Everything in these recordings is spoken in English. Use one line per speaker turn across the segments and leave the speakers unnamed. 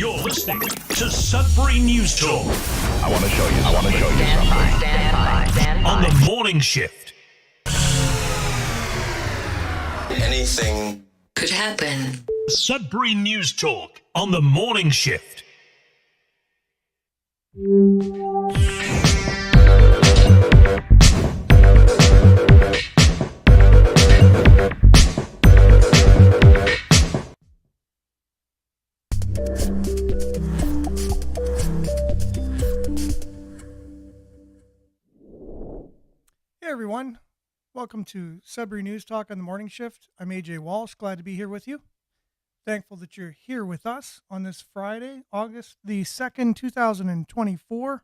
You're listening to Sudbury News Talk.
I want to show you something.
Stand by. On the morning shift.
Anything
could happen.
Sudbury News Talk on the morning shift.
Hey everyone, welcome to Sudbury News Talk on the morning shift. I'm AJ Walsh, glad to be here with you. Thankful that you're here with us on this Friday, August the 2nd, 2024.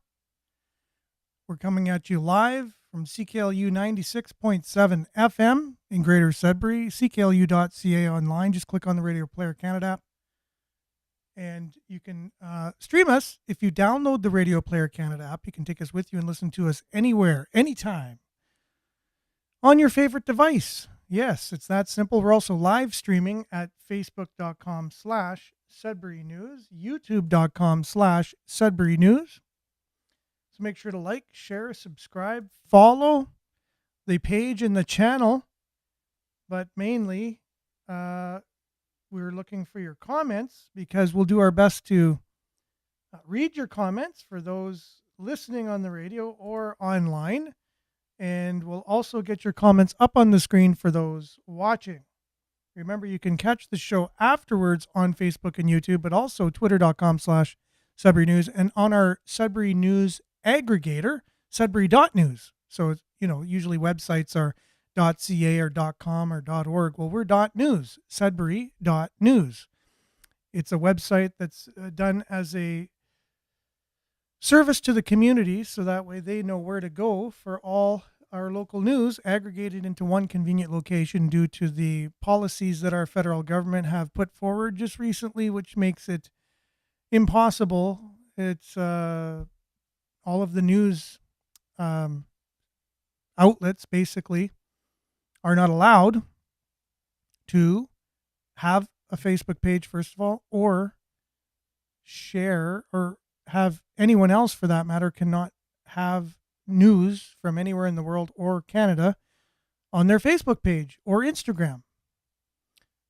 We're coming at you live from CKLU 96.7 FM in Greater Sudbury, cklu.ca online. Just click on the Radio Player Canada app. And you can stream us. If you download the Radio Player Canada app, you can take us with you and listen to us anywhere, anytime, on your favorite device. Yes, it's that simple. We're also live streaming at facebook.com/Sudbury News, youtube.com/Sudbury News. So make sure to like, share, subscribe, follow the page and the channel. But mainly, we're looking for your comments because we'll do our best to read your comments for those listening on the radio or online. And we'll also get your comments up on the screen for those watching. Remember, you can catch the show afterwards on Facebook and YouTube, but also twitter.com/Sudbury News and on our Sudbury News aggregator, Sudbury.news. So, usually websites are .ca or .com or .org. Well, we're .news, Sudbury.news. It's a website that's done as a service to the community, so that way they know where to go for all our local news aggregated into one convenient location due to the policies that our federal government have put forward just recently, which makes it impossible. It's all of the news outlets basically are not allowed to have a Facebook page, first of all, or share or have anyone else, for that matter, cannot have news from anywhere in the world or Canada on their Facebook page or Instagram.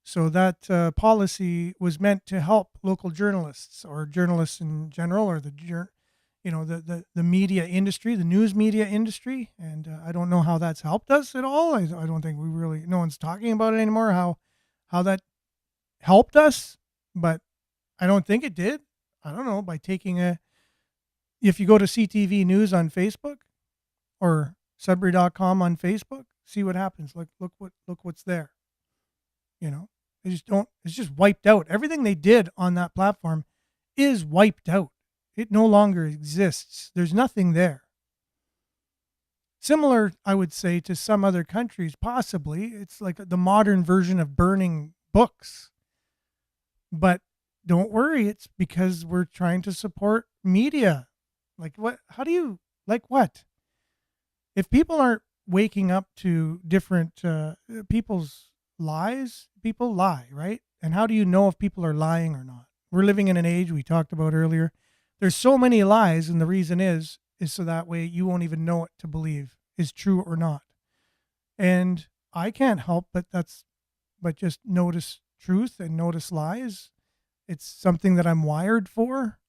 So that policy was meant to help local journalists or journalists in general, or the media industry, the news media industry. And I don't know how that's helped us at all. I don't think no one's talking about it anymore, how that helped us, but I don't think it did. I don't know, by taking if you go to CTV News on Facebook or Sudbury.com on Facebook, see what happens. Look what's there. It's just wiped out. Everything they did on that platform is wiped out. It no longer exists. There's nothing there. Similar, I would say, to some other countries, possibly. It's like the modern version of burning books. But don't worry, it's because we're trying to support media. Like what? How do you, like what? If people aren't waking up to different people's lies, people lie, right? And how do you know if people are lying or not? We're living in an age we talked about earlier. There's so many lies, and the reason is so that way you won't even know what to believe is true or not. And I can't help but just notice truth and notice lies. It's something that I'm wired for,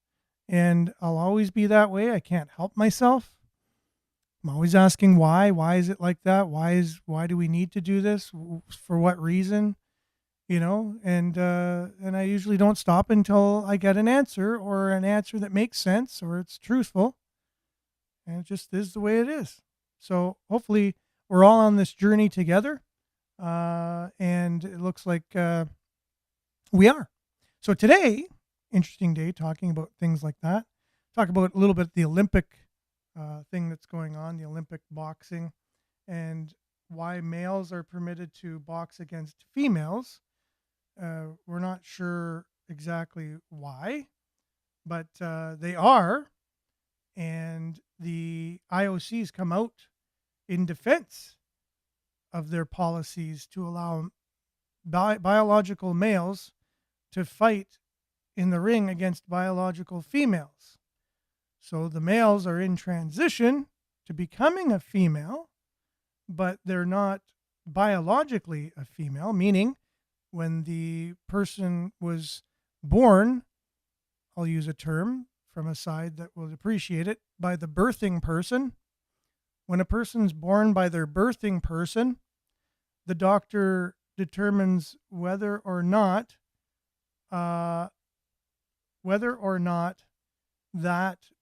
and I'll always be that way. I can't help myself. I'm always asking why. Why is it like that? Why do we need to do this? For what reason? And I usually don't stop until I get an answer, or an answer that makes sense, or it's truthful. And it just is the way it is. So hopefully we're all on this journey together. And it looks like we are. So today, interesting day, talking about things like that. Talk about a little bit the Olympic thing that's going on, the Olympic boxing, and why males are permitted to box against females. We're not sure exactly why, but they are. And the IOC's come out in defense of their policies to allow biological males to fight in the ring against biological females. So the males are in transition to becoming a female, but they're not biologically a female, meaning when the person was born, I'll use a term from a side that will appreciate it, by the birthing person. When a person's born by their birthing person, the doctor determines whether or not that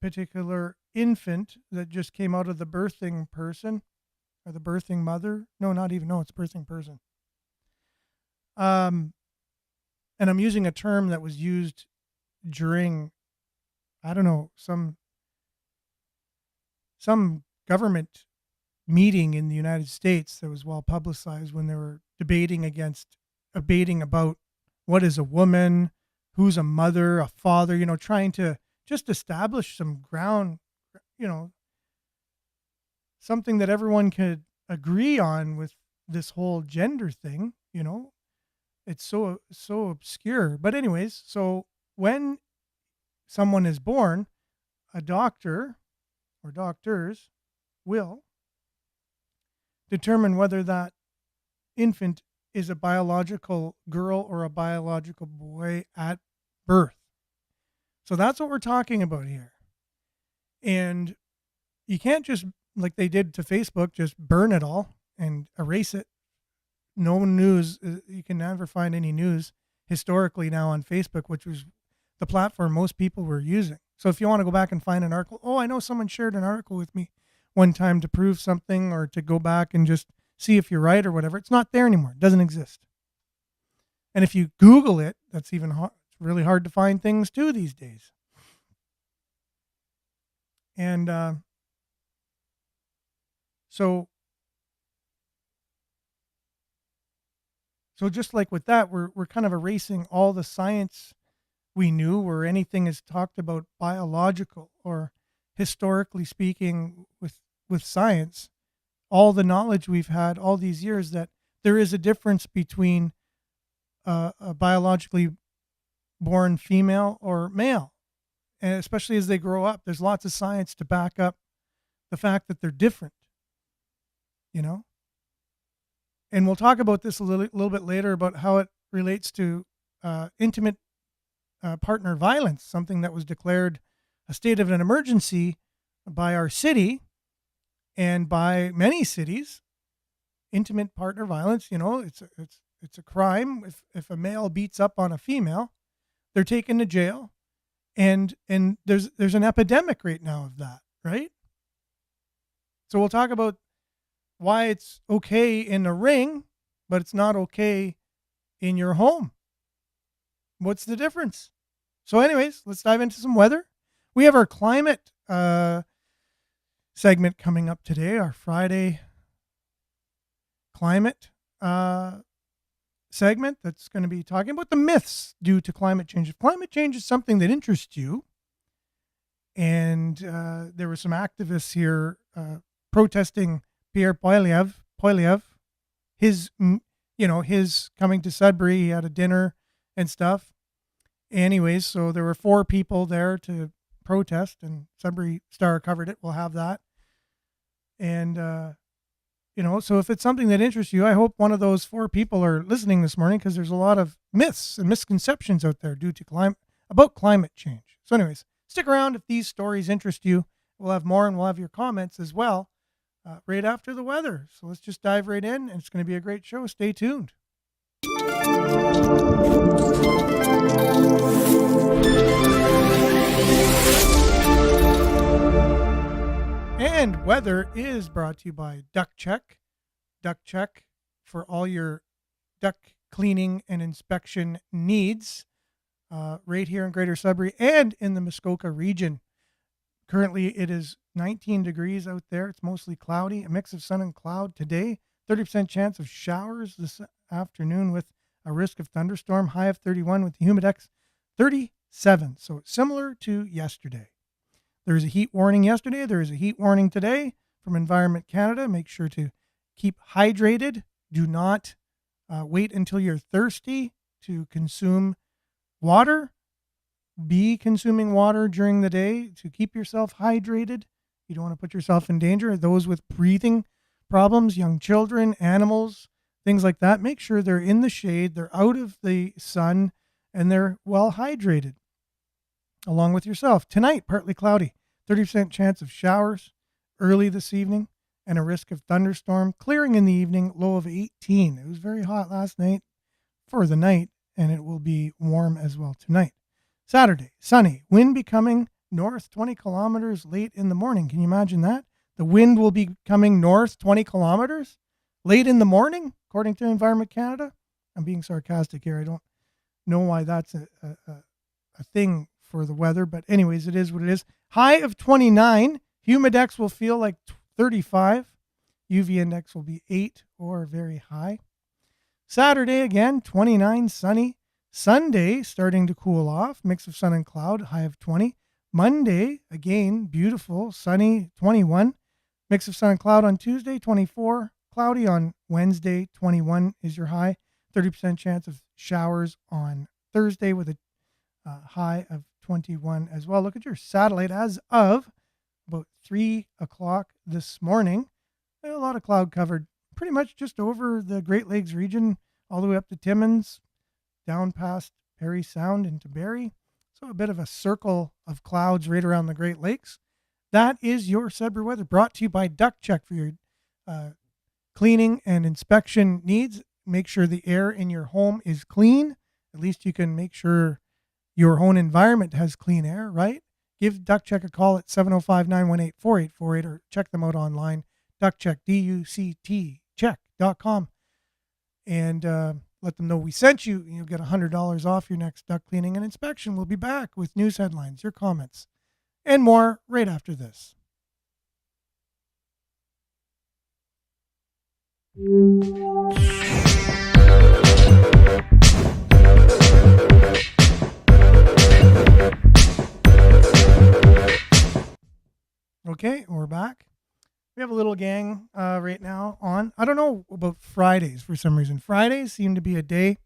particular infant that just came out of the birthing person or the birthing mother, it's birthing person. And I'm using a term that was used during, I don't know, some government meeting in the United States that was well publicized when they were debating about what is a woman, who's a mother, a father, trying to just establish some ground, something that everyone could agree on with this whole gender thing, It's so obscure. But anyways, so when someone is born, a doctor or doctors will determine whether that infant is a biological girl or a biological boy at birth. So that's what we're talking about here. And you can't just, like they did to Facebook, just burn it all and erase it. No news. You can never find any news historically now on Facebook, which was the platform most people were using. So if you want to go back and find an article, I know someone shared an article with me one time to prove something or to go back and just see if you're right or whatever. It's not there anymore. It doesn't exist. And if you Google it, that's even hard. It's really hard to find things too these days. And so just like with that, we're kind of erasing all the science we knew, where anything is talked about biological or historically speaking with science, all the knowledge we've had all these years that there is a difference between a biologically born female or male. And especially as they grow up, there's lots of science to back up the fact that they're different, And we'll talk about this a little bit later about how it relates to intimate partner violence, something that was declared a state of an emergency by our city and by many cities. Intimate partner violence, it's a crime. If a male beats up on a female, they're taken to jail, and there's an epidemic right now of that, right? So we'll talk about why it's okay in a ring, but it's not okay in your home. What's the difference? So anyways, let's dive into some weather. We have our climate segment coming up today, our Friday climate segment that's going to be talking about the myths due to climate change. If climate change is something that interests you, and there were some activists here protesting Pierre Poilievre, his coming to Sudbury. He had a dinner and stuff. Anyways, so there were 4 people there to protest, and Sudbury Star covered it. We'll have that. And, so if it's something that interests you, I hope one of those 4 people are listening this morning, because there's a lot of myths and misconceptions out there about climate change. So anyways, stick around if these stories interest you. We'll have more, and we'll have your comments as well right after the weather. So let's just dive right in, and it's going to be a great show. Stay tuned. And weather is brought to you by Duck Check. Duck Check for all your duck cleaning and inspection needs right here in Greater Sudbury and in the Muskoka region. Currently, it is 19 degrees out there. It's mostly cloudy, a mix of sun and cloud today. 30% chance of showers this afternoon with a risk of thunderstorm. High of 31 with the humidex 37. So it's similar to yesterday. There was a heat warning yesterday. There is a heat warning today from Environment Canada. Make sure to keep hydrated. Do not wait until you're thirsty to consume water. Be consuming water during the day to keep yourself hydrated. You don't want to put yourself in danger. Those with breathing problems, young children, animals, things like that, make sure they're in the shade, they're out of the sun, and they're well hydrated, along with yourself. Tonight, partly cloudy, 30% chance of showers early this evening, and a risk of thunderstorm. Clearing in the evening, low of 18. It was very hot last night for the night, and it will be warm as well tonight. Saturday, sunny, wind becoming north 20 kilometers late in the morning. Can you imagine that? The wind will be coming north 20 kilometers late in the morning, according to Environment Canada. I'm being sarcastic here. I don't know why that's a thing for the weather, but anyways, it is what it is. High of 29. Humidex will feel like 35. UV index will be 8 or very high. Saturday again, 29, sunny. Sunday starting to cool off, mix of sun and cloud, high of 20. Monday again, beautiful, sunny, 21. Mix of sun and cloud on Tuesday, 24. Cloudy on Wednesday, 21 is your high. 30% chance of showers on Thursday with a high of 21 as well. Look at your satellite as of about 3 o'clock this morning. A lot of cloud covered, pretty much just over the Great Lakes region, all the way up to Timmins, down past Parry Sound into Barrie. So a bit of a circle of clouds right around the Great Lakes. That is your Sudbury weather, brought to you by Duck Check for your cleaning and inspection needs. Make sure the air in your home is clean. At least you can make sure your own environment has clean air, right? Give Duck Check a call at 705-918-4848 or check them out online, duckcheck, D-U-C-T, check.com. And let them know we sent you. You'll get $100 off your next duck cleaning and inspection. We'll be back with news headlines, your comments, and more right after this. Okay, we're back. We have a little gang right now on. I don't know about Fridays for some reason. Fridays seem to be a day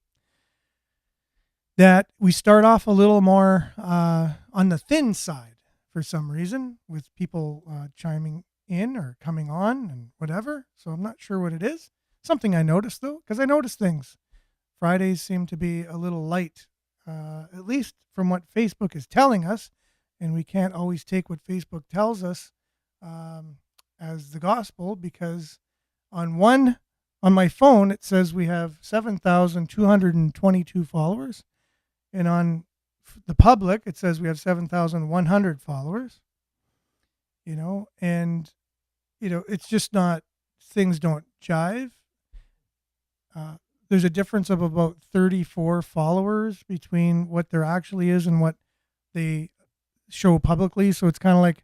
that we start off a little more on the thin side for some reason, with people chiming in or coming on and whatever. So I'm not sure what it is. Something I noticed though, because I noticed things. Fridays seem to be a little light, at least from what Facebook is telling us. And we can't always take what Facebook tells us as the gospel, because on my phone it says we have 7,222 followers, and on the public it says we have 7,100 followers. And it's just not, things don't jive. There's a difference of about 34 followers between what there actually is and what they show publicly. So it's kind of like,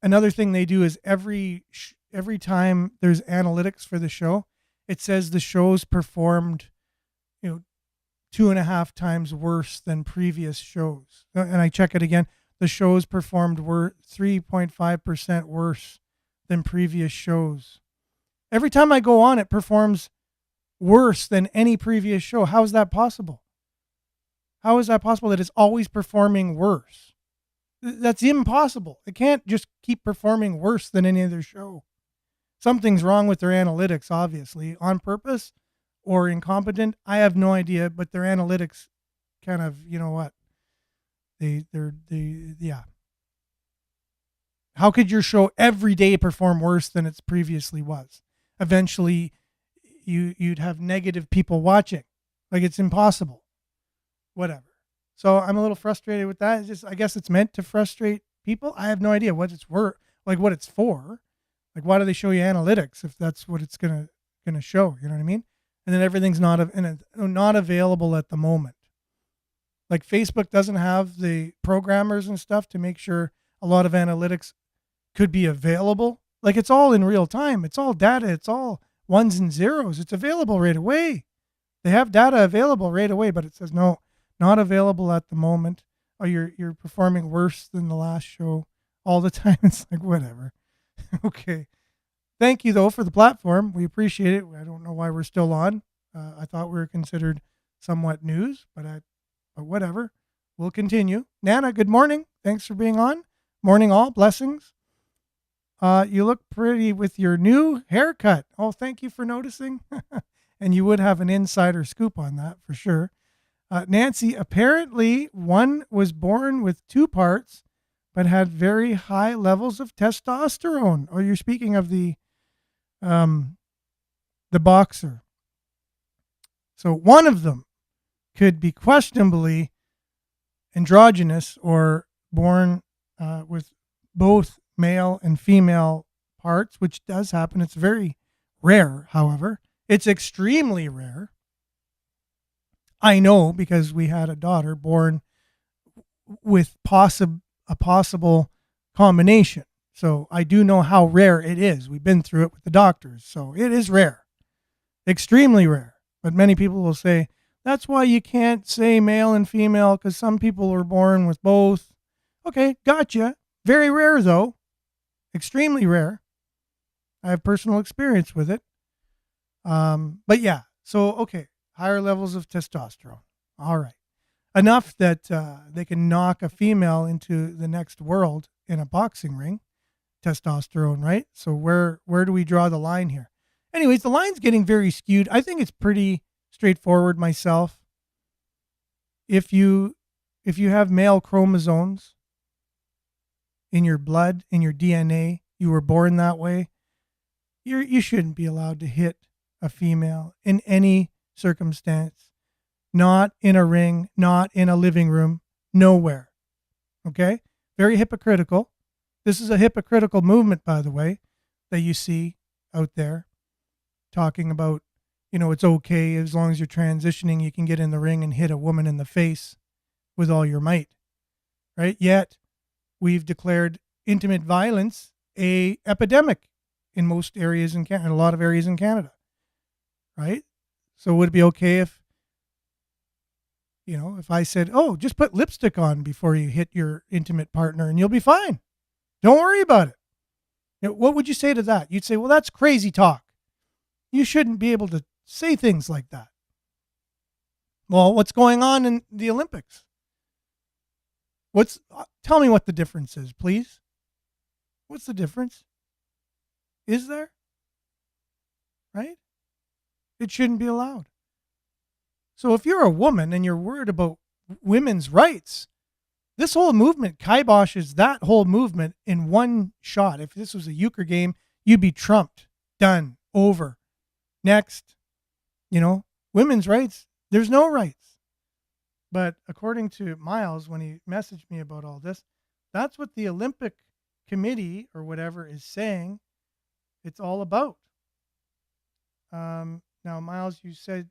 another thing they do is every time there's analytics for the show, it says the show's performed, 2.5 times worse than previous shows. And I check it again. The show's performed 3.5% worse than previous shows. Every time I go on, it performs worse than any previous show. How is that possible? How is that possible that it's always performing worse? That's impossible. It can't just keep performing worse than any other show. Something's wrong with their analytics, obviously, on purpose or incompetent. I have no idea, but their analytics kind of, yeah. How could your show every day perform worse than it previously was? Eventually, you'd have negative people watching. Like, it's impossible. Whatever. So I'm a little frustrated with that. It's just, I guess it's meant to frustrate people. I have no idea what it's what it's for. Like, why do they show you analytics if that's what it's gonna show? You know what I mean? And then everything's not available at the moment. Like, Facebook doesn't have the programmers and stuff to make sure a lot of analytics could be available. Like, it's all in real time. It's all data. It's all ones and zeros. It's available right away. They have data available right away, but it says no, not available at the moment. Oh, you're performing worse than the last show all the time. It's like, whatever. Okay. Thank you though for the platform. We appreciate it. I don't know why we're still on. I thought we were considered somewhat news, but whatever. we'll continue. Nana, good morning. Thanks for being on. Morning all. Blessings. You look pretty with your new haircut. Oh, thank you for noticing. And you would have an insider scoop on that for sure. Nancy, apparently one was born with two parts, but had very high levels of testosterone. Oh, you're speaking of the boxer. So one of them could be questionably androgynous or born with both male and female parts, which does happen. It's very rare, however. It's extremely rare. I know because we had a daughter born with a possible combination. So I do know how rare it is. We've been through it with the doctors. So it is rare, extremely rare. But many people will say, that's why you can't say male and female because some people were born with both. Okay, gotcha. Very rare though. Extremely rare. I have personal experience with it. But yeah, so okay, higher levels of testosterone. All right. Enough that they can knock a female into the next world in a boxing ring. Testosterone, right? So where do we draw the line here? Anyways, the line's getting very skewed. I think it's pretty straightforward myself. If you have male chromosomes in your blood, in your DNA, you were born that way, you shouldn't be allowed to hit a female in any circumstance. Not in a ring, not in a living room, nowhere. Okay? Very hypocritical. This is a hypocritical movement, by the way, that you see out there talking about, it's okay as long as you're transitioning, you can get in the ring and hit a woman in the face with all your might, right? Yet we've declared intimate violence a epidemic in most areas in Canada, a lot of areas in Canada, right? So would it be okay if I said, oh, just put lipstick on before you hit your intimate partner and you'll be fine. Don't worry about it. What would you say to that? You'd say, well, that's crazy talk. You shouldn't be able to say things like that. Well, what's going on in the Olympics? Tell me what the difference is, please. What's the difference? Is there? Right? It shouldn't be allowed. So if you're a woman and you're worried about women's rights, this whole movement kiboshes that whole movement in one shot. If this was a euchre game, you'd be trumped, done, over. Next, women's rights, there's no rights. But according to Miles, when he messaged me about all this, that's what the Olympic Committee or whatever is saying it's all about. Now, Miles, you said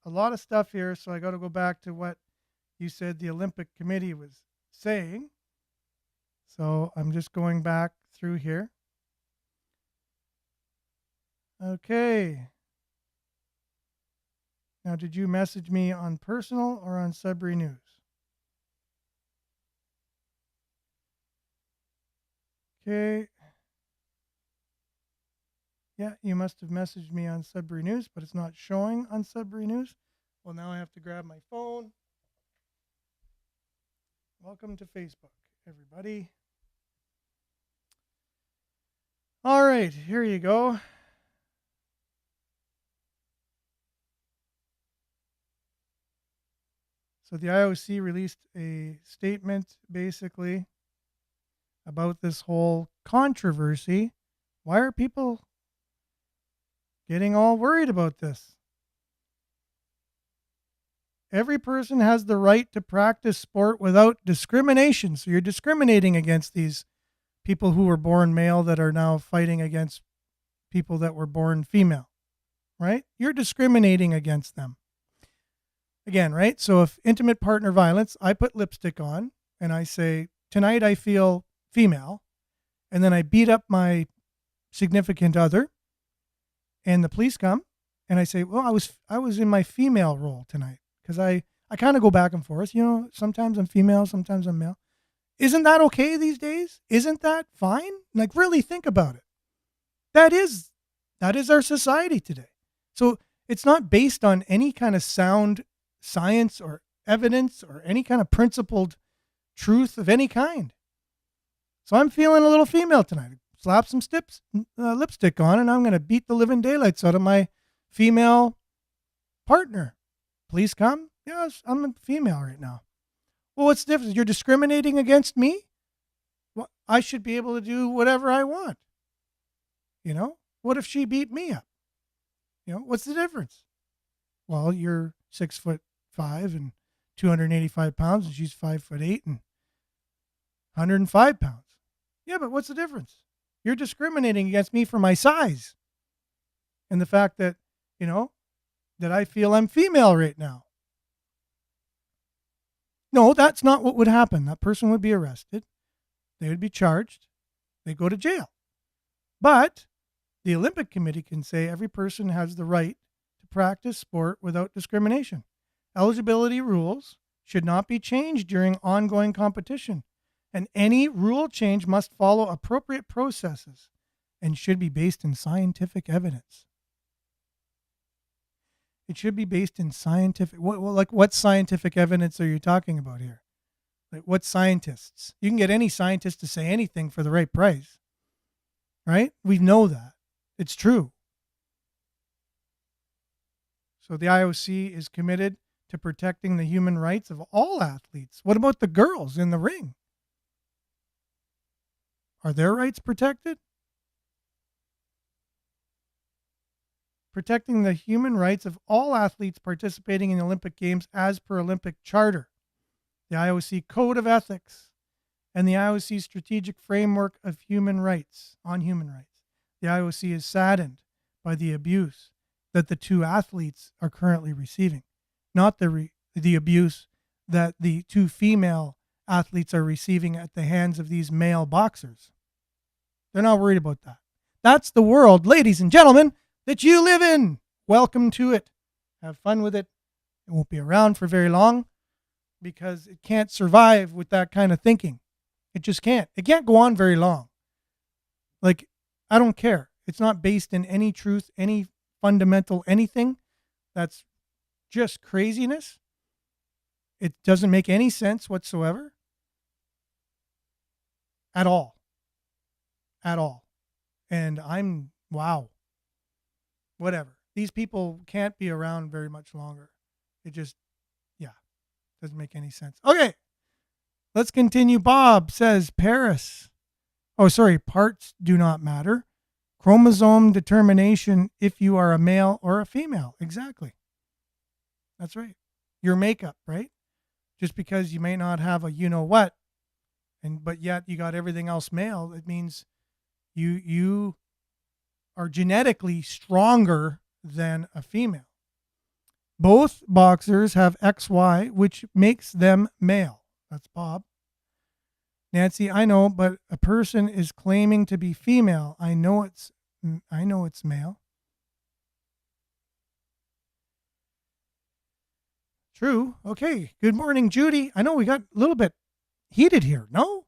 a lot of stuff here, so I got to go back to what you said the Olympic Committee was saying. So I'm just going back through here. Okay. Now, did you message me on personal or on Sudbury News? Okay. Yeah, you must have messaged me on Sudbury News, but it's not showing on Sudbury News. Well, now I have to grab my phone. Welcome to Facebook, everybody. All right, here you go. So the IOC released a statement basically about this whole controversy. Why are people getting all worried about this? Every person has the right to practice sport without discrimination. So you're discriminating against these people who were born male that are now fighting against people that were born female, right? You're discriminating against them. Again, right? So if intimate partner violence, I put lipstick on and I say, tonight I feel female, and then I beat up my significant other and the police come and I say, well, I was in my female role tonight because I kind of go back and forth. Sometimes I'm female, sometimes I'm male. Isn't that okay these days? Isn't that fine? Like, really think about it. That is our society today. So it's not based on any kind of sound science or evidence or any kind of principled truth of any kind. So I'm feeling a little female tonight. Slap some lipstick on, and I'm going to beat the living daylights out of my female partner. Please come. Yes, I'm a female right now. Well, what's the difference? You're discriminating against me? Well, I should be able to do whatever I want. You know? What if she beat me up? You know, what's the difference? Well, you're 6'5" and 285 pounds, and she's 5'8" and 105 pounds. Yeah, but what's the difference? You're discriminating against me for my size and the fact that, you know, that I feel I'm female right now. No, that's not what would happen. That person would be arrested. They would be charged. They go to jail. But the Olympic Committee can say every person has the right to practice sport without discrimination. Eligibility rules should not be changed during ongoing competition, and any rule change must follow appropriate processes and should be based in scientific evidence. It should be based in scientific. What scientific evidence are you talking about here? Like, what scientists? You can get any scientist to say anything for the right price, right? We know that. It's true. So the IOC is committed to protecting the human rights of all athletes. What about the girls in the ring? Are their rights protected? Protecting the human rights of all athletes participating in the Olympic Games as per Olympic Charter, the IOC Code of Ethics, and the IOC Strategic Framework of Human Rights on Human Rights. The IOC is saddened by the abuse that the two athletes are currently receiving, not the abuse that the two female athletes are receiving at the hands of these male boxers. They're not worried about that. That's the world, ladies and gentlemen, that you live in. Welcome to it. Have fun with it. It won't be around for very long because it can't survive with that kind of thinking. It just can't. It can't go on very long. Like, I don't care. It's not based in any truth, any fundamental anything. That's just craziness. It doesn't make any sense whatsoever. At all. At all. And wow. Whatever. These people can't be around very much longer. It just, doesn't make any sense. Okay. Let's continue. Bob says parts do not matter. Chromosome determination if you are a male or a female. Exactly. That's right. Your makeup, right? Just because you may not have a you-know-what, but yet you got everything else male, it means you are genetically stronger than a female. Both boxers have XY, which makes them male. That's Bob. Nancy, I know, but a person is claiming to be female. I know it's male. True. Okay. Good morning, Judy. I know we got a little bit heated here. No?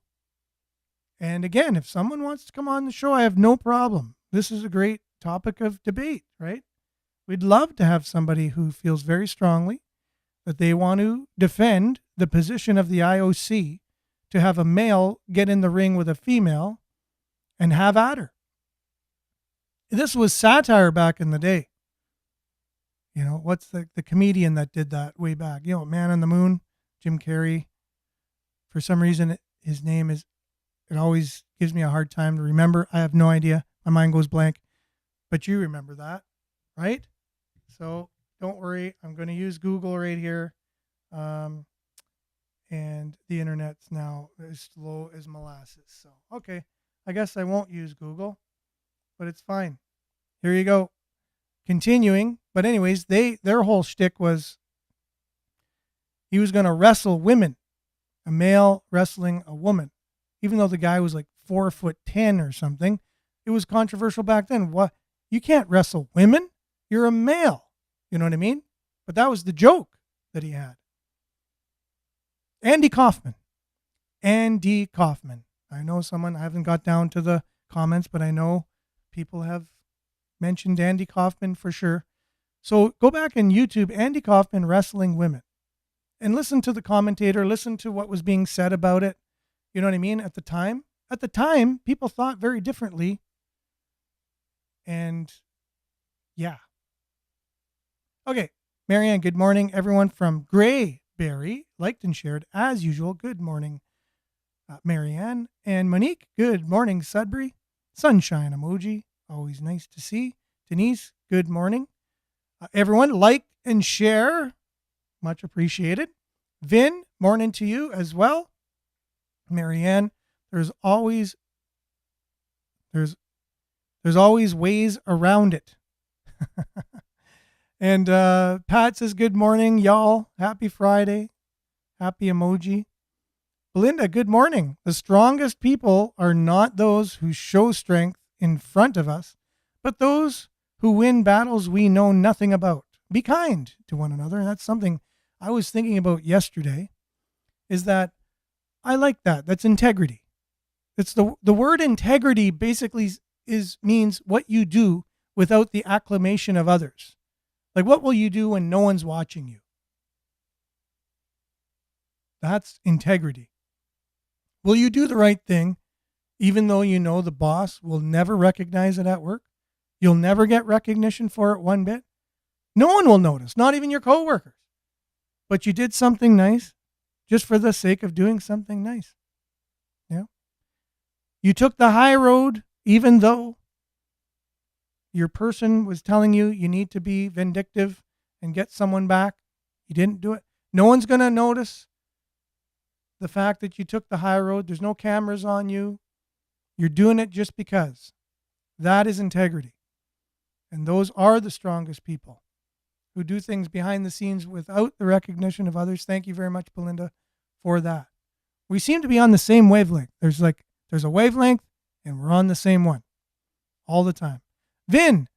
And again, if someone wants to come on the show, I have no problem. This is a great topic of debate, right? We'd love to have somebody who feels very strongly that they want to defend the position of the IOC to have a male get in the ring with a female and have at her. This was satire back in the day. You know, what's the comedian that did that way back? You know, Man on the Moon, Jim Carrey. For some reason, his name it always gives me a hard time to remember. I have no idea. My mind goes blank. But you remember that, right? So don't worry. I'm going to use Google right here. And the internet's now as slow as molasses. So, okay. I guess I won't use Google, but it's fine. Here you go. Continuing. But anyways, their whole shtick was he was going to wrestle women, a male wrestling a woman, even though the guy was like 4'10" or something. It was controversial back then. What? You can't wrestle women. You're a male. You know what I mean? But that was the joke that he had. Andy Kaufman. I know I haven't got down to the comments, but I know people have mentioned Andy Kaufman for sure. So go back and YouTube Andy Kaufman wrestling women. and listen to the commentator, listen to what was being said about it. You know what I mean? At the time, people thought very differently. And yeah. Okay. Marianne, good morning. Everyone from Greyberry liked and shared as usual. Good morning, Marianne. And Monique, good morning, Sudbury. Sunshine emoji. Always nice to see. Denise, good morning. Everyone, like and share. Much appreciated. Vin, morning to you as well. Marianne, there's always ways around it. And Pat says, good morning, y'all. Happy Friday. Happy emoji. Belinda, good morning. The strongest people are not those who show strength in front of us, but those who win battles we know nothing about. Be kind to one another. And that's something I was thinking about yesterday, is that I like that. That's integrity. It's the word integrity basically means what you do without the acclamation of others. Like, what will you do when no one's watching you? That's integrity. Will you do the right thing even though you know the boss will never recognize it at work? You'll never get recognition for it one bit. No one will notice, not even your coworkers. But you did something nice just for the sake of doing something nice. Yeah. You took the high road even though your person was telling you you need to be vindictive and get someone back. You didn't do it. No one's going to notice the fact that you took the high road. There's no cameras on you. You're doing it just because. That is integrity. And those are the strongest people who do things behind the scenes without the recognition of others. Thank you very much, Belinda, for that. We seem to be on the same wavelength. There's a wavelength and we're on the same one all the time. Vin,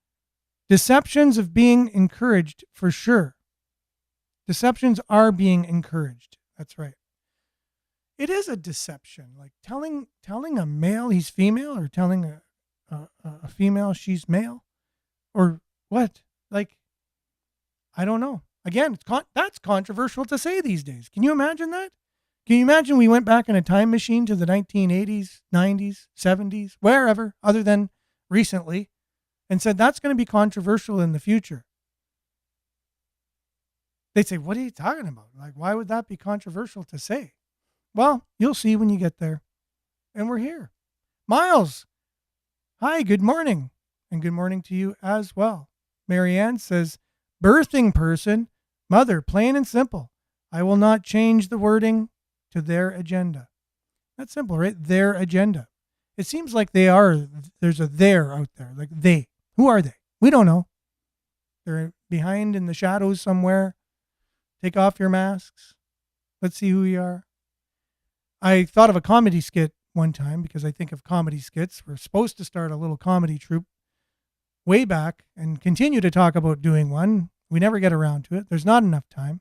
deceptions of being encouraged for sure. Deceptions are being encouraged. That's right. It is a deception, like telling a male he's female, or telling a female she's male, or what? Like, I don't know. Again, that's controversial to say these days. Can you imagine that? Can you imagine we went back in a time machine to the 1980s, 90s, 70s, wherever, other than recently, and said that's going to be controversial in the future? They'd say, what are you talking about? Like, why would that be controversial to say? Well, you'll see when you get there. And we're here. Miles, hi, good morning. And good morning to you as well. Marianne says, birthing person, mother, plain and simple. I will not change the wording to their agenda. That's simple, right? Their agenda. It seems like there's a there out there. Like they. Who are they? We don't know. They're behind in the shadows somewhere. Take off your masks. Let's see who you are. I thought of a comedy skit one time because I think of comedy skits. We're supposed to start a little comedy troupe way back and continue to talk about doing one. We never get around to it. There's not enough time.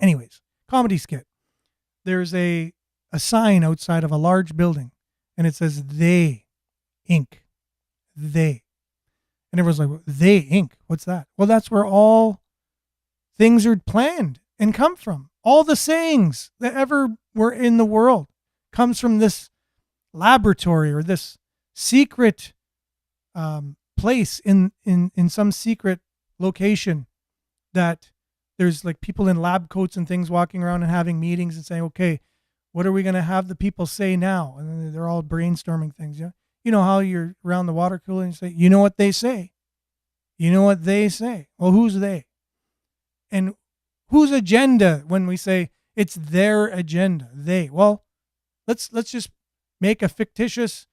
Anyways, comedy skit. There's a sign outside of a large building and it says They Inc. They. And everyone's like, They Inc. What's that? Well, that's where all things are planned and come from. All the sayings that ever were in the world comes from this laboratory or this secret place in some secret location that there's like people in lab coats and things walking around and having meetings and saying, okay, what are we going to have the people say now? And then they're all brainstorming things. Yeah. You know how you're around the water cooler and you say, you know what they say? You know what they say? Well, who's they? And whose agenda when we say it's their agenda? They. Well, let's just make a fictitious,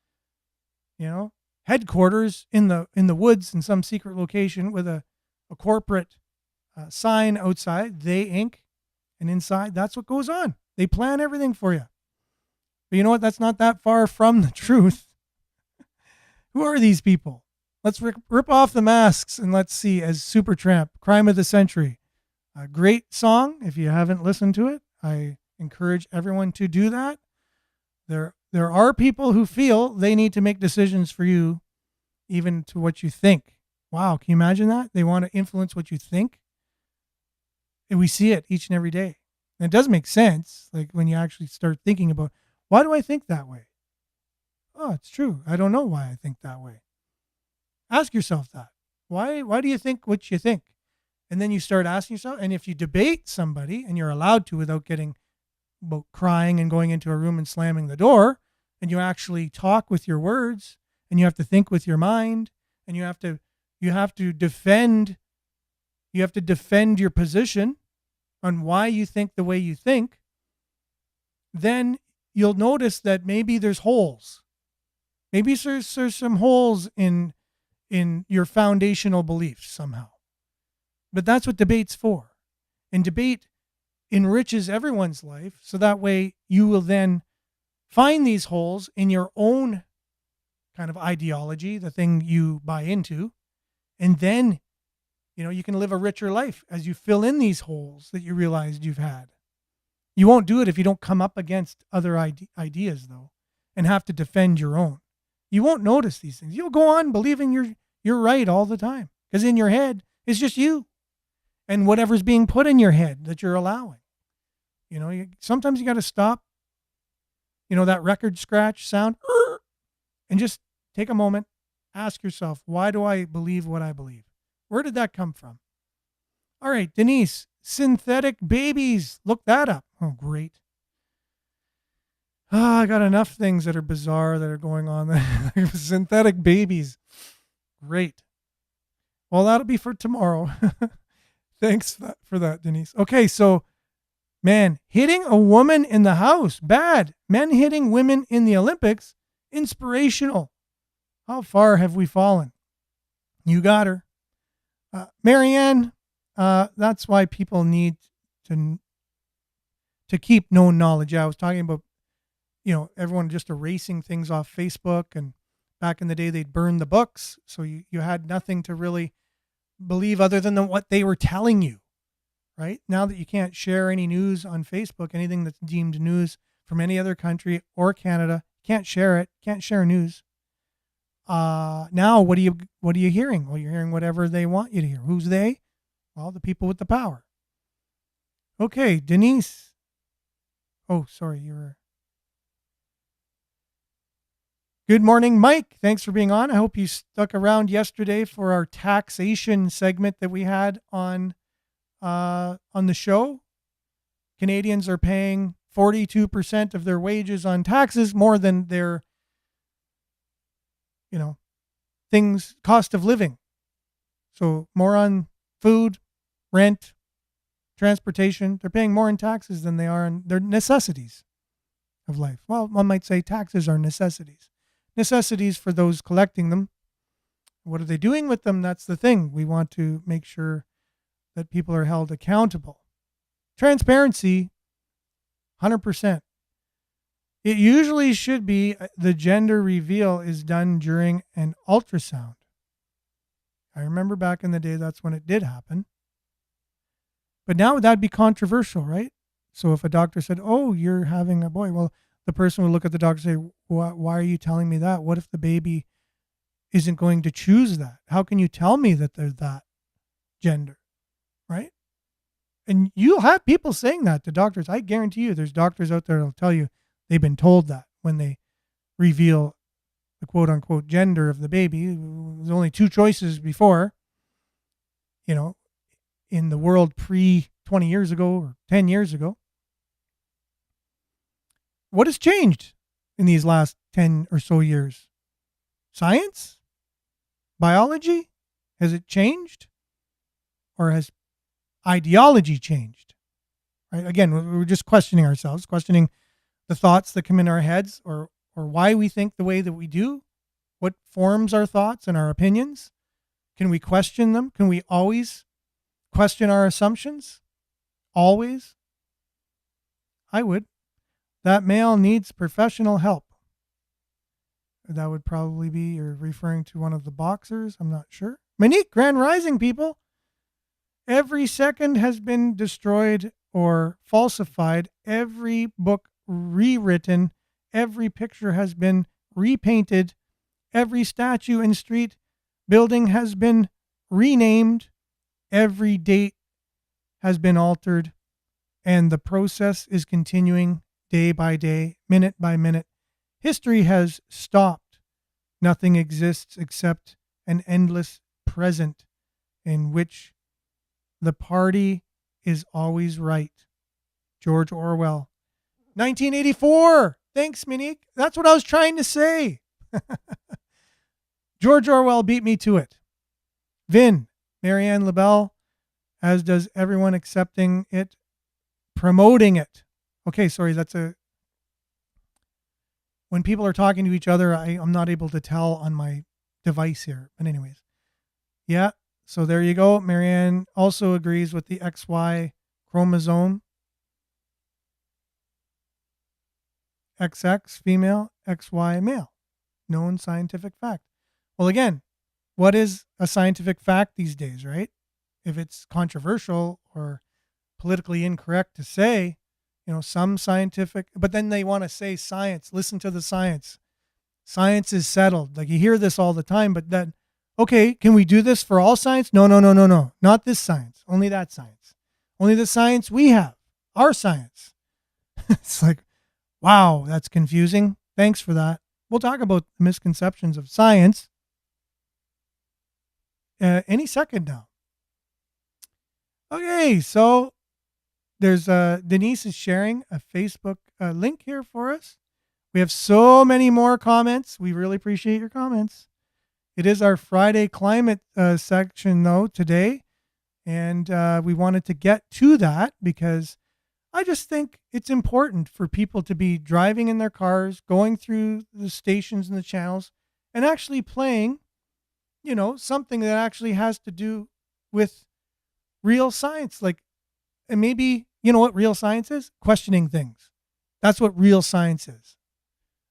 headquarters in the woods in some secret location with a corporate sign outside, They Inc. And inside, that's what goes on. They plan everything for you. But you know what? That's not that far from the truth. Who are these people? Let's rip off the masks and let's see. As Supertramp, Crime of the Century. A great song. If you haven't listened to it, I encourage everyone to do that. There are people who feel they need to make decisions for you, even to what you think. Wow, can you imagine that? They want to influence what you think. And we see it each and every day. And it does make sense, like when you actually start thinking about, why do I think that way? Oh, it's true. I don't know why I think that way. Ask yourself that. Why do you think what you think? And then you start asking yourself, and if you debate somebody, and you're allowed to without getting about crying and going into a room and slamming the door, and you actually talk with your words, and you have to think with your mind, and you have to defend your position on why you think the way you think, then you'll notice that maybe there's holes. Maybe there's some holes in your foundational beliefs somehow. But that's what debate's for. And debate enriches everyone's life, so that way you will then find these holes in your own kind of ideology, the thing you buy into, and then you can live a richer life as you fill in these holes that you realized you've had. You won't do it if you don't come up against other ideas, though, and have to defend your own. You won't notice these things. You'll go on believing you're right all the time, because in your head it's just you and whatever's being put in your head that you're allowing. Sometimes you got to stop, that record scratch sound, and just take a moment, ask yourself, why do I believe what I believe? Where did that come from? All right, Denise, synthetic babies. Look that up. Oh, great. I got enough things that are bizarre that are going on there. Synthetic babies. Great. Well, that'll be for tomorrow. Thanks for that, Denise. Okay, so, man, hitting a woman in the house, bad. Men hitting women in the Olympics, inspirational. How far have we fallen? You got her. Marianne, that's why people need to keep known knowledge. Yeah, I was talking about, everyone just erasing things off Facebook, and back in the day they'd burn the books, so you had nothing to really believe other than what they were telling you, right? Now that you can't share any news on Facebook, anything that's deemed news from any other country or Canada, can't share it, can't share news. Now what are you hearing? Well, you're hearing whatever they want you to hear. Who's they? Well, the people with the power. Okay, Denise. Oh, sorry, you're. Good morning, Mike. Thanks for being on. I hope you stuck around yesterday for our taxation segment that we had on the show. Canadians are paying 42% of their wages on taxes, more than their cost of living. So more on food, rent, transportation. They're paying more in taxes than they are in their necessities of life. Well, one might say taxes are necessities. Necessities for those collecting them. What are they doing with them? That's the thing. We want to make sure that people are held accountable. Transparency, 100%. It usually should be the gender reveal is done during an ultrasound. I remember back in the day, that's when it did happen. But now that'd be controversial, right? So if a doctor said, oh, you're having a boy, well, the person would look at the doctor and say, why are you telling me that? What if the baby isn't going to choose that? How can you tell me that they're that gender, right? And you'll have people saying that to doctors. I guarantee you there's doctors out there that'll tell you they've been told that when they reveal the quote-unquote gender of the baby. There's only two choices before, in the world pre-20 years ago or 10 years ago. What has changed in these last 10 or so years? Science? Biology? Has it changed? Or has ideology changed? Right? Again, we're just questioning ourselves, questioning the thoughts that come in our heads, or why we think the way that we do, what forms our thoughts and our opinions. Can we question them? Can we always question our assumptions? Always? I would. That male needs professional help. That would probably be, you're referring to one of the boxers. I'm not sure. Monique, Grand Rising, people. Every second has been destroyed or falsified. Every book rewritten. Every picture has been repainted. Every statue and street building has been renamed. Every date has been altered. and the process is continuing day by day, minute by minute. History has stopped. Nothing exists except an endless present in which the party is always right. George Orwell. 1984. Thanks, Monique. That's what I was trying to say. George Orwell beat me to it. Vin, Marianne LaBelle, as does everyone accepting it, promoting it. Okay, sorry, when people are talking to each other, I'm not able to tell on my device here. But anyways, yeah, so there you go. Marianne also agrees with the XY chromosome. XX female, XY male. Known scientific fact. Well, again, what is a scientific fact these days, right? If it's controversial or politically incorrect to say, some scientific, but then they want to say science, listen to the science. Science is settled. Like you hear this all the time, but then, okay, can we do this for all science? No. Not this science. Only that science. Only the science we have. Our science. It's like, wow, that's confusing. Thanks for that. We'll talk about misconceptions of science any second now. Okay, so there's Denise is sharing a Facebook link here for us. We have so many more comments. We really appreciate your comments. It is our Friday climate section, though, today. And we wanted to get to that because I just think it's important for people to be driving in their cars, going through the stations and the channels, and actually playing, something that actually has to do with real science. Like, and maybe, you know what real science is? Questioning things. That's what real science is.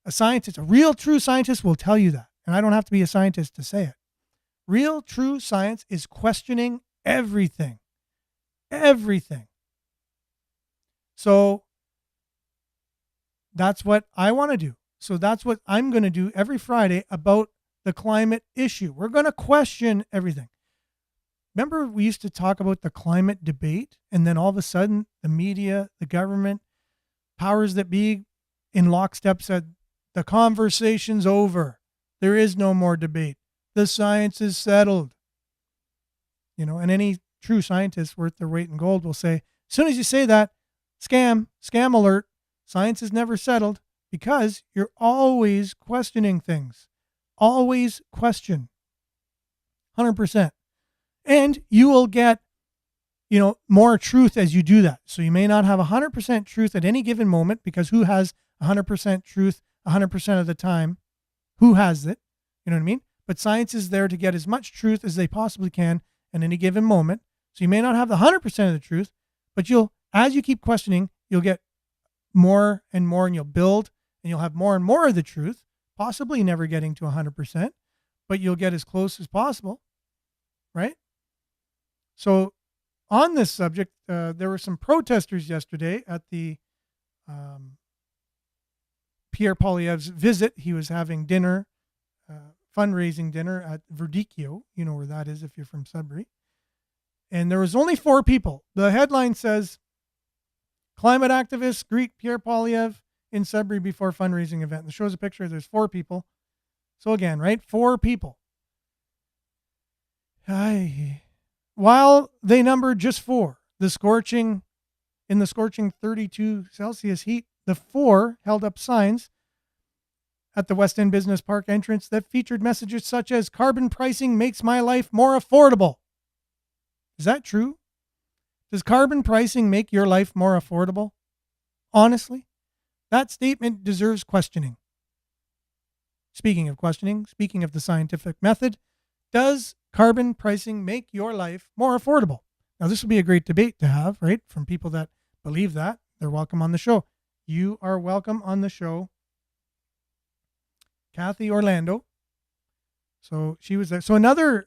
A scientist, a real true scientist will tell you that. And I don't have to be a scientist to say it. Real true science is questioning everything. Everything. So that's what I want to do. So that's what I'm going to do every Friday about the climate issue. We're going to question everything. Remember, we used to talk about the climate debate, and then all of a sudden, the media, the government, powers that be in lockstep said, the conversation's over. There is no more debate. The science is settled. And any true scientist worth their weight in gold will say, as soon as you say that, scam alert, science is never settled, because you're always questioning things. Always question. 100%. And you will get, more truth as you do that. So you may not have 100% truth at any given moment, because who has 100% truth 100% of the time? Who has it? You know what I mean? But science is there to get as much truth as they possibly can at any given moment. So you may not have the 100% of the truth, but as you keep questioning, you'll get more and more, and you'll build, and you'll have more and more of the truth, possibly never getting to 100%, but you'll get as close as possible, right? So on this subject, there were some protesters yesterday at the Pierre Poilievre's visit. He was having dinner, fundraising dinner at Verdicchio. You know where that is if you're from Sudbury. And there was only 4 people. The headline says, climate activists greet Pierre Poilievre in Sudbury before fundraising event. And it shows a picture. There's 4 people. So again, right? 4 people. While they numbered just 4, in the scorching 32 Celsius heat, the 4 held up signs at the West End Business Park entrance that featured messages such as, carbon pricing makes my life more affordable. Is that true? Does carbon pricing make your life more affordable? Honestly, that statement deserves questioning. Speaking of questioning, speaking of the scientific method, does carbon pricing make your life more affordable? Now, this would be a great debate to have, right? From people that believe that. They're welcome on the show. You are welcome on the show. Kathy Orlando. So she was there. So another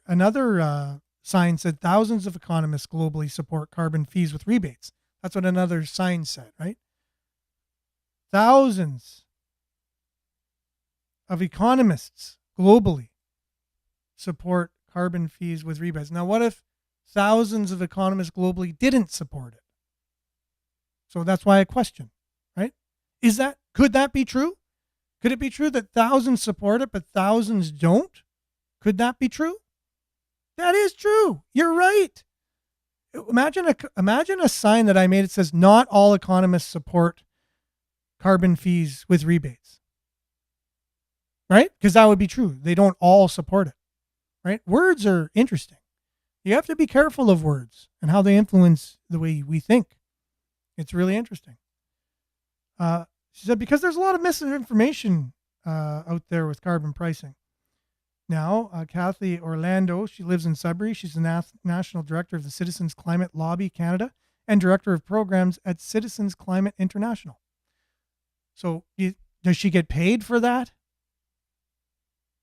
sign said thousands of economists globally support carbon fees with rebates. That's what another sign said, right? Thousands of economists globally support carbon fees with rebates. Now, what if thousands of economists globally didn't support it? So that's why I question, right? Could that be true? Could it be true that thousands support it, but thousands don't? Could that be true? That is true. You're right. Imagine a sign that I made. It says, not all economists support carbon fees with rebates. Right? Because that would be true. They don't all support it. Right? Words are interesting. You have to be careful of words and how they influence the way we think. It's really interesting. She said, because there's a lot of misinformation out there with carbon pricing. Now, Kathy Orlando, she lives in Sudbury. She's the National Director of the Citizens Climate Lobby Canada and Director of Programs at Citizens Climate International. So does she get paid for that?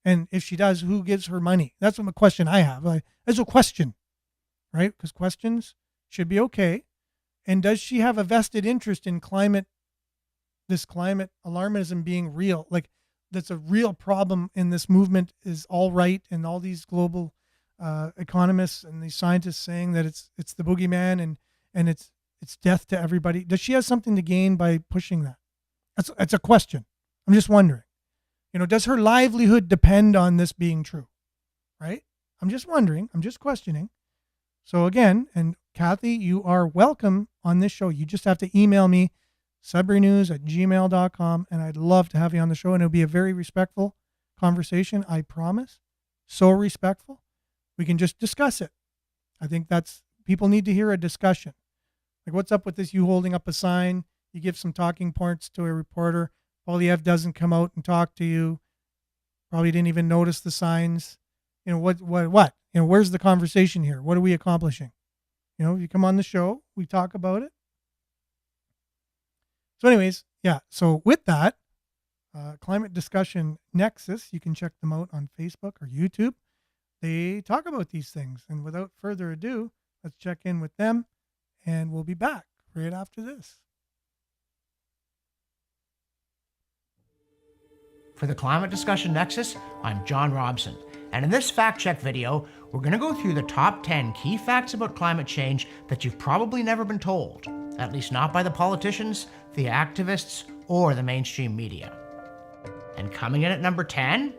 And if she does, who gives her money? That's a question I have. As a question, right? Because questions should be okay. And does she have a vested interest in this climate alarmism being real? Like, that's a real problem in this movement is all right, and all these global economists and these scientists saying that it's the boogeyman and it's death to everybody. Does she have something to gain by pushing that? That's a question. I'm just wondering. Does her livelihood depend on this being true? Right? I'm just wondering. I'm just questioning. So again, and Kathy, you are welcome on this show. You just have to email me, sudburynews@gmail.com, and I'd love to have you on the show. And it'll be a very respectful conversation, I promise. So respectful. We can just discuss it. I think people need to hear a discussion. Like, what's up with this? You holding up a sign, you give some talking points to a reporter. Polyev doesn't come out and talk to you. Probably didn't even notice the signs. What? Where's the conversation here? What are we accomplishing? You come on the show, we talk about it. So anyways, yeah. So with that, Climate Discussion Nexus, you can check them out on Facebook or YouTube. They talk about these things. And without further ado, let's check in with them, and we'll be back right after this.
For the Climate Discussion Nexus, I'm John Robson, and in this fact check video, we're going to go through the top 10 key facts about climate change that you've probably never been told, at least not by the politicians, the activists, or the mainstream media. And coming in at number 10...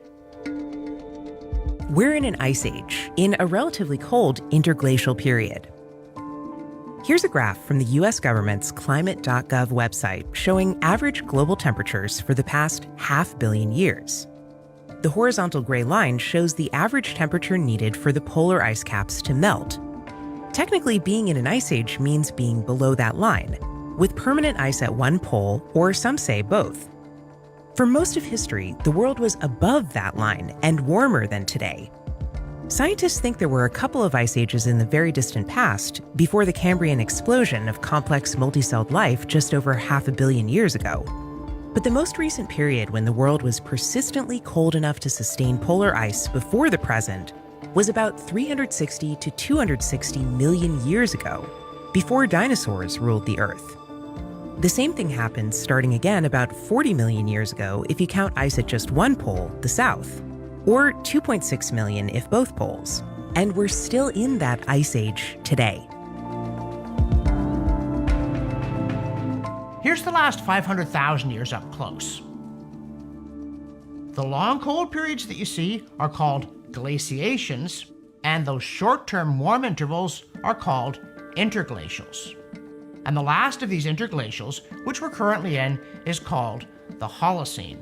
We're in an ice age, in a relatively cold interglacial period. Here's a graph from the US government's climate.gov website showing average global temperatures for the past 500 million years. The horizontal gray line shows the average temperature needed for the polar ice caps to melt. Technically, being in an ice age means being below that line, with permanent ice at one pole, or some say both. For most of history, the world was above that line and warmer than today. Scientists think there were a couple of ice ages in the very distant past, before the Cambrian explosion of complex multicelled life just over 500 million years ago. But the most recent period when the world was persistently cold enough to sustain polar ice before the present was about 360 to 260 million years ago, before dinosaurs ruled the Earth. The same thing happened starting again about 40 million years ago if you count ice at just one pole, the South, or 2.6 million if both poles. And we're still in that ice age today.
Here's the last 500,000 years up close. The long cold periods that you see are called glaciations, and those short-term warm intervals are called interglacials. And the last of these interglacials, which we're currently in, is called the Holocene.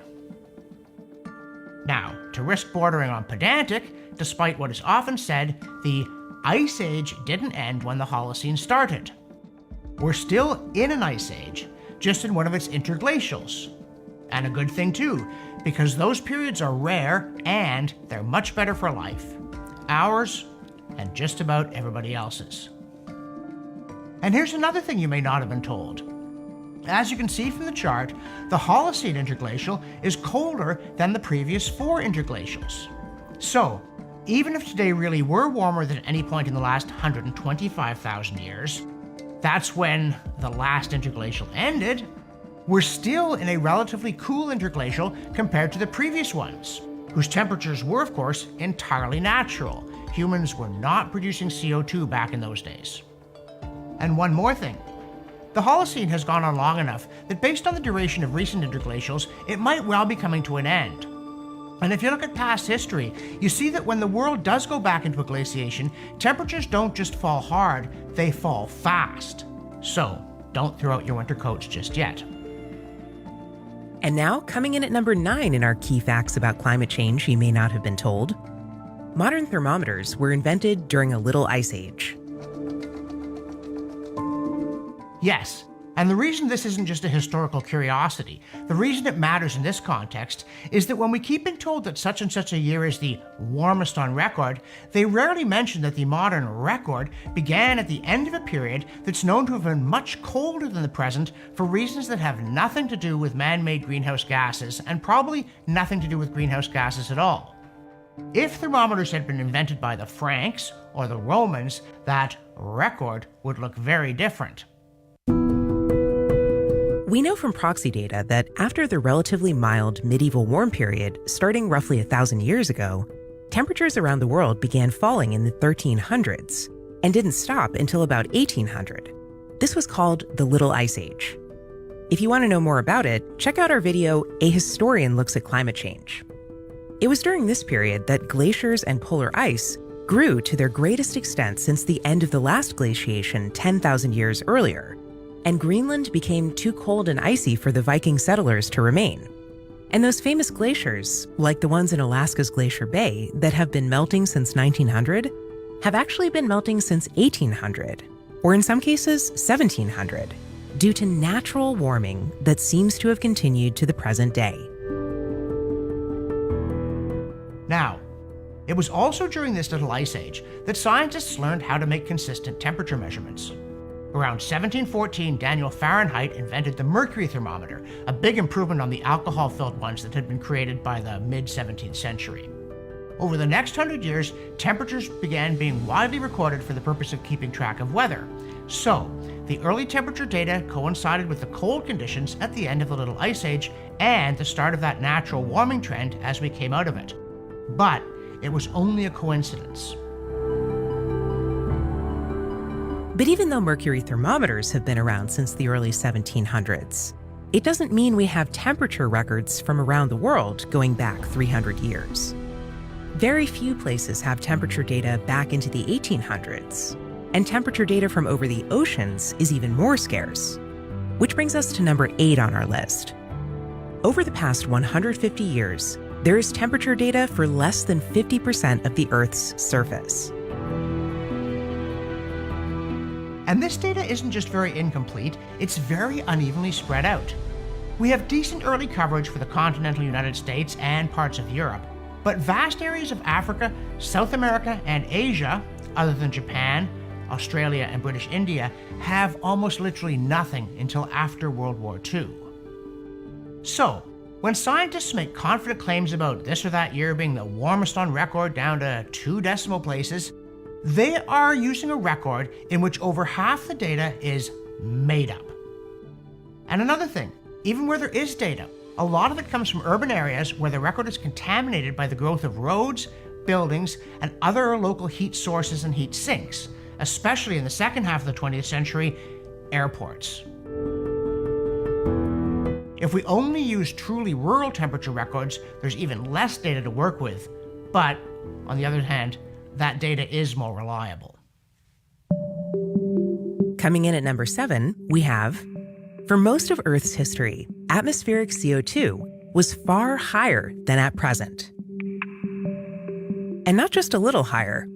Now, to risk bordering on pedantic, despite what is often said, the Ice Age didn't end when the Holocene started. We're still in an Ice Age, just in one of its interglacials. And a good thing too, because those periods are rare and they're much better for life. Ours, and just about everybody else's. And here's another thing you may not have been told. As you can see from the chart, the Holocene interglacial is colder than the previous 4 interglacials. So, even if today really were warmer than any point in the last 125,000 years, that's when the last interglacial ended, we're still in a relatively cool interglacial compared to the previous ones, whose temperatures were, of course, entirely natural. Humans were not producing CO2 back in those days. And one more thing. The Holocene has gone on long enough that based on the duration of recent interglacials, it might well be coming to an end. And if you look at past history, you see that when the world does go back into a glaciation, temperatures don't just fall hard, they fall fast. So, don't throw out your winter coats just yet.
And now, coming in at number 9 in our key facts about climate change you may not have been told, modern thermometers were invented during a little ice age.
Yes, and the reason this isn't just a historical curiosity, the reason it matters in this context, is that when we keep being told that such and such a year is the warmest on record, they rarely mention that the modern record began at the end of a period that's known to have been much colder than the present for reasons that have nothing to do with man-made greenhouse gases, and probably nothing to do with greenhouse gases at all. If thermometers had been invented by the Franks or the Romans, that record would look very different.
We know from proxy data that after the relatively mild medieval warm period, starting roughly 1,000 years ago, temperatures around the world began falling in the 1300s and didn't stop until about 1800. This was called the Little Ice Age. If you want to know more about it, check out our video, A Historian Looks at Climate Change. It was during this period that glaciers and polar ice grew to their greatest extent since the end of the last glaciation 10,000 years earlier, and Greenland became too cold and icy for the Viking settlers to remain. And those famous glaciers, like the ones in Alaska's Glacier Bay that have been melting since 1900, have actually been melting since 1800, or in some cases 1700, due to natural warming that seems to have continued to the present day.
Now, it was also during this little ice age that scientists learned how to make consistent temperature measurements. Around 1714, Daniel Fahrenheit invented the mercury thermometer, a big improvement on the alcohol-filled ones that had been created by the mid-17th century. Over the next 100 years, temperatures began being widely recorded for the purpose of keeping track of weather. So, the early temperature data coincided with the cold conditions at the end of the Little Ice Age and the start of that natural warming trend as we came out of it. But it was only a coincidence.
But even though mercury thermometers have been around since the early 1700s, it doesn't mean we have temperature records from around the world going back 300 years. Very few places have temperature data back into the 1800s, and temperature data from over the oceans is even more scarce. Which brings us to number 8 on our list. Over the past 150 years, there is temperature data for less than 50% of the Earth's surface.
And this data isn't just very incomplete, it's very unevenly spread out. We have decent early coverage for the continental United States and parts of Europe, but vast areas of Africa, South America, and Asia, other than Japan, Australia, and British India, have almost literally nothing until after World War II. So, when scientists make confident claims about this or that year being the warmest on record down to 2 decimal places, they are using a record in which over half the data is made up. And another thing, even where there is data, a lot of it comes from urban areas where the record is contaminated by the growth of roads, buildings, and other local heat sources and heat sinks, especially in the second half of the 20th century, airports. If we only use truly rural temperature records, there's even less data to work with. But, on the other hand, that data is more reliable.
Coming in at number 7, we have, for most of Earth's history, atmospheric CO2 was far higher than at present. And not just a little higher,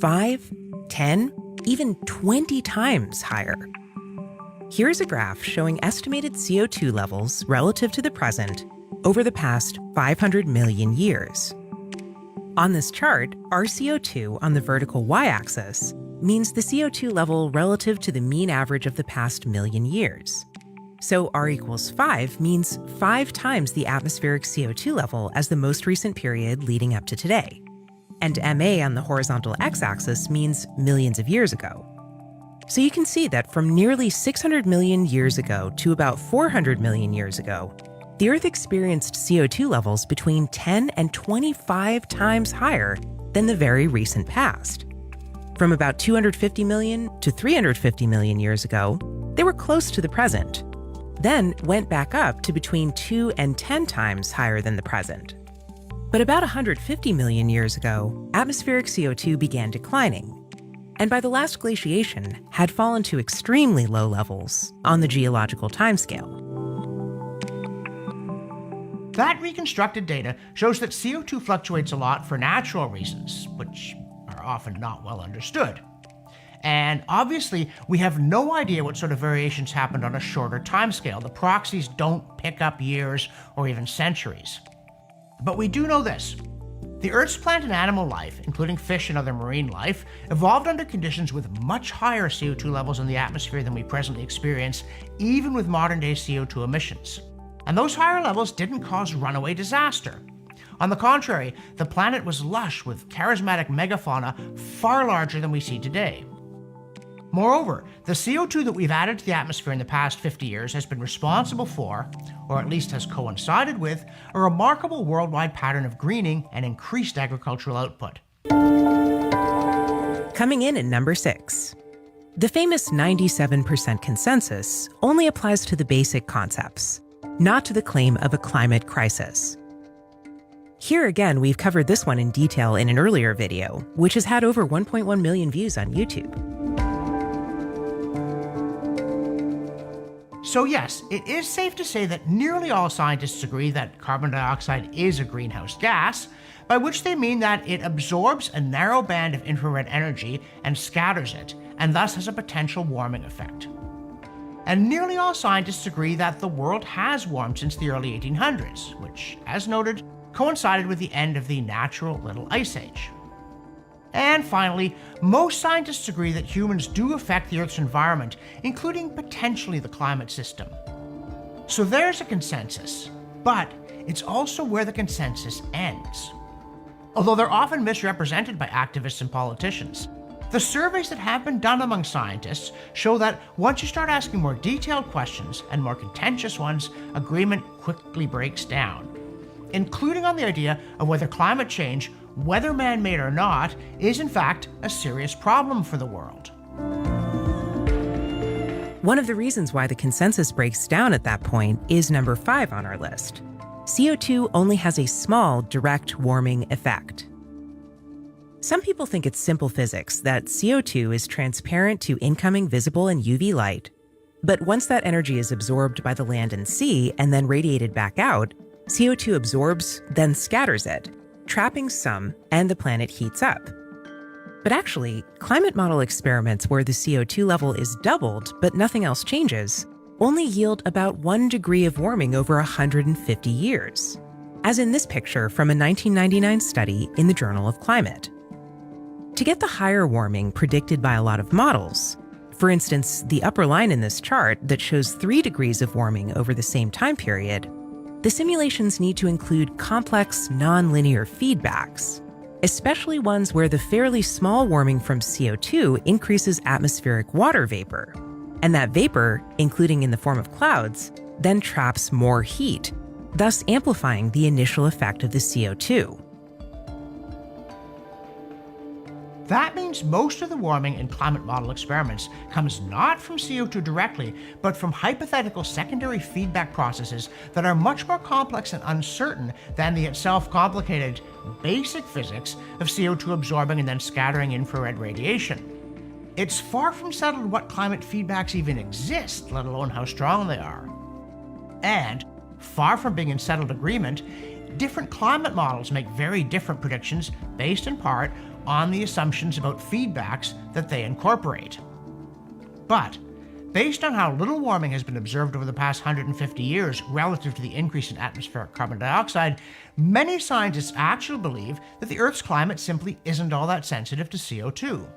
5, 10, even 20 times higher. Here's a graph showing estimated CO2 levels relative to the present over the past 500 million years. On this chart, our CO2 on the vertical y-axis means the CO2 level relative to the mean average of the past million years. So R equals 5 means 5 times the atmospheric CO2 level as the most recent period leading up to today. And MA on the horizontal x-axis means millions of years ago. So you can see that from nearly 600 million years ago to about 400 million years ago, the Earth experienced CO2 levels between 10 and 25 times higher than the very recent past. From about 250 million to 350 million years ago, They were close to the present, then went back up to between 2 and 10 times higher than the present. But about 150 million years ago, atmospheric CO2 began declining, and by the last glaciation had fallen to extremely low levels on the geological timescale.
That reconstructed data shows that CO2 fluctuates a lot for natural reasons, which are often not well understood. And obviously, we have no idea what sort of variations happened on a shorter timescale. The proxies don't pick up years or even centuries. But we do know this. The Earth's plant and animal life, including fish and other marine life, evolved under conditions with much higher CO2 levels in the atmosphere than we presently experience, even with modern-day CO2 emissions. And those higher levels didn't cause runaway disaster. On the contrary, the planet was lush with charismatic megafauna far larger than we see today. Moreover, the CO2 that we've added to the atmosphere in the past 50 years has been responsible for, or at least has coincided with, a remarkable worldwide pattern of greening and increased agricultural output.
Coming in at number 6. The famous 97% consensus only applies to the basic concepts, not to the claim of a climate crisis. Here again, we've covered this one in detail in an earlier video, which has had over 1.1 million views on YouTube.
So yes, it is safe to say that nearly all scientists agree that carbon dioxide is a greenhouse gas, by which they mean that it absorbs a narrow band of infrared energy and scatters it, and thus has a potential warming effect. And nearly all scientists agree that the world has warmed since the early 1800s, which, as noted, coincided with the end of the natural Little Ice Age. And finally, most scientists agree that humans do affect the Earth's environment, including potentially the climate system. So there's a consensus, but it's also where the consensus ends. Although they're often misrepresented by activists and politicians, the surveys that have been done among scientists show that once you start asking more detailed questions and more contentious ones, agreement quickly breaks down, including on the idea of whether climate change, whether man-made or not, is in fact a serious problem for the world.
One of the reasons why the consensus breaks down at that point is number 5 on our list. CO2 only has a small direct warming effect. Some people think it's simple physics that CO2 is transparent to incoming visible and UV light, but once that energy is absorbed by the land and sea and then radiated back out, CO2 absorbs, then scatters it, trapping some, and the planet heats up. But actually, climate model experiments where the CO2 level is doubled but nothing else changes only yield about 1 degree of warming over 150 years, as in this picture from a 1999 study in the Journal of Climate. To get the higher warming predicted by a lot of models, for instance, the upper line in this chart that shows 3 degrees of warming over the same time period, the simulations need to include complex, non-linear feedbacks, especially ones where the fairly small warming from CO2 increases atmospheric water vapor, and that vapor, including in the form of clouds, then traps more heat, thus amplifying the initial effect of the CO2.
That means most of the warming in climate model experiments comes not from CO2 directly, but from hypothetical secondary feedback processes that are much more complex and uncertain than the itself complicated basic physics of CO2 absorbing and then scattering infrared radiation. It's far from settled what climate feedbacks even exist, let alone how strong they are. And, far from being in settled agreement, different climate models make very different predictions based in part on the assumptions about feedbacks that they incorporate. But, based on how little warming has been observed over the past 150 years relative to the increase in atmospheric carbon dioxide, many scientists actually believe that the Earth's climate simply isn't all that sensitive to CO2.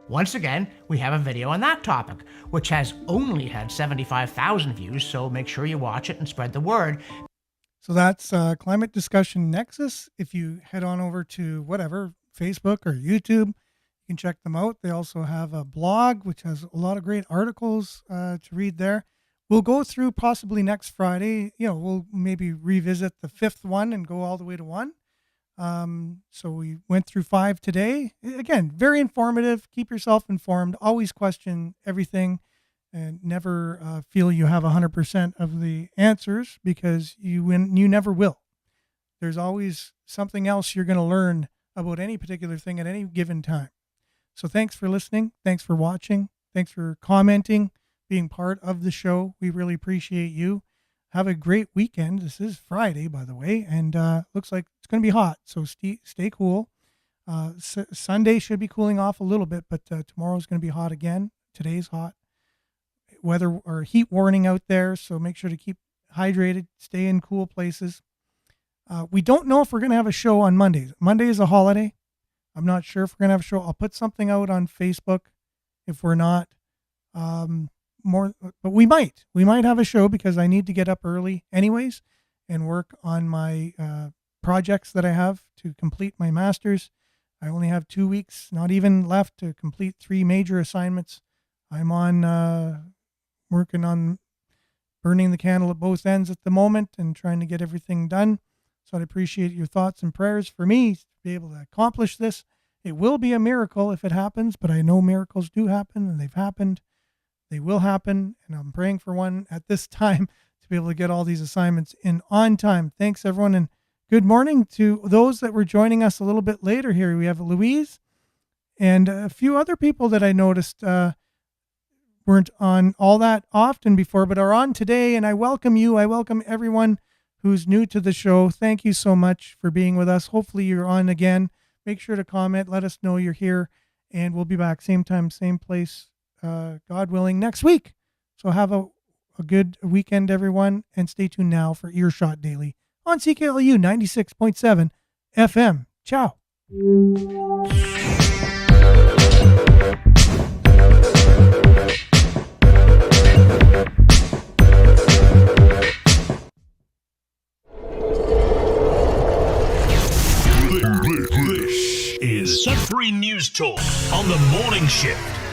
Once again, we have a video on that topic, which has only had 75,000 views, so make sure you watch it and spread the word.
So that's Climate Discussion Nexus. If you head on over to whatever, Facebook or YouTube, you can check them out. They also have a blog, which has a lot of great articles to read there. We'll go through possibly next Friday. We'll maybe revisit the 5th one and go all the way to 1. So we went through 5 today. Again, very informative. Keep yourself informed. Always question everything. and never feel you have 100% of the answers, because you never will. There's always something else you're going to learn about any particular thing at any given time. So thanks for listening. Thanks for watching. Thanks for commenting, being part of the show. We really appreciate you. Have a great weekend. This is Friday, by the way, and looks like it's going to be hot, so stay cool. Sunday should be cooling off a little bit, but tomorrow's going to be hot again. Today's hot. Weather or heat warning out there, so make sure to keep hydrated, stay in cool places. We don't know if we're going to have a show on Mondays. Monday is a holiday. I'm not sure if we're going to have a show. I'll put something out on Facebook if we're not. But we might have a show, because I need to get up early anyways and work on my projects that I have to complete my master's. I only have 2 weeks, not even, left to complete 3 major assignments. I'm on working on burning the candle at both ends at the moment and trying to get everything done. So I'd appreciate your thoughts and prayers for me to be able to accomplish this. It will be a miracle if it happens, but I know miracles do happen, and they've happened. They will happen, and I'm praying for one at this time to be able to get all these assignments in on time. Thanks, everyone, and good morning to those that were joining us a little bit later here. We have Louise and a few other people that I noticed weren't on all that often before, but are on today, and I welcome you. I welcome everyone who's new to the show. Thank you so much for being with us. Hopefully you're on again. Make sure to comment. Let us know you're here, and we'll be back same time, same place, God willing, next week. So have a good weekend, everyone, and stay tuned now for Earshot Daily on CKLU 96.7 FM. Ciao.
This is Sudbury News Talk on the morning shift.